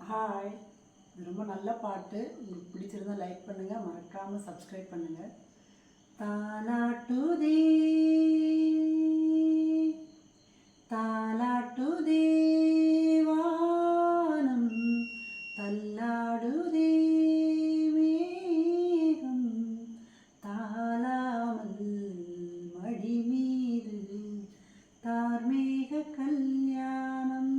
Hi, இது ரொம்ப நல்ல பாட்டு. உங்களுக்கு பிடிச்சிருந்தா லைக் பண்ணுங்கள், மறக்காமல் சப்ஸ்கிரைப் பண்ணுங்கள். தாலாட்டுதே தாலாட்டுதே வானம், தள்ளாடுதே மேகம், தாளாமல் மடி மீது தார்மேக கல்யாணம்.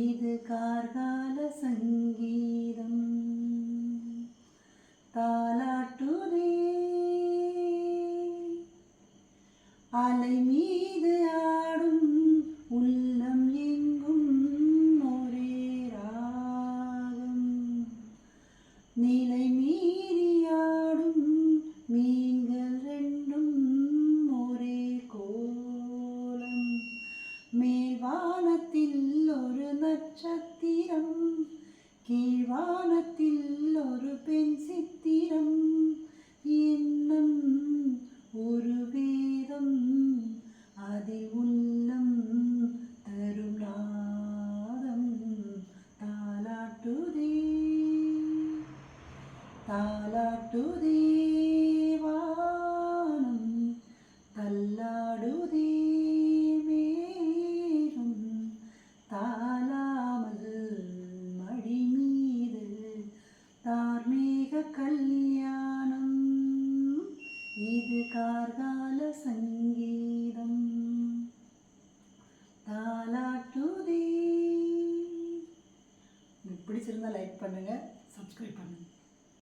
இது கார்கால சங்கீதம். தாலாட்டுதே அலை மீது ஆடும் உள்ளம் எங்கும் ஒரே ராகம், நிலை மீறியாடும் மீன்கள் ரெண்டும் ஒரே கோலம். மேல்வானத்தில் ஒரு நட்சத்திரம், கீழ்வானத்தில் ஒரு பெண் சித்திரம். எண்ணம் ஒரு வேதம், அதில் உள்ளம் தரும் நாதம். தாலாட்டுதே தாலாட்டுதே வானம், தள்ளாடுதே மேகம், தாளாமல் மடி மீது தார்மேக கல்யாணம். இது கார்கால சங்கீதம். தாலாட்டுதே. உங்களுக்கு பிடிச்சிருந்தா லைக் பண்ணுங்கள், சப்ஸ்கிரைப் பண்ணுங்கள்.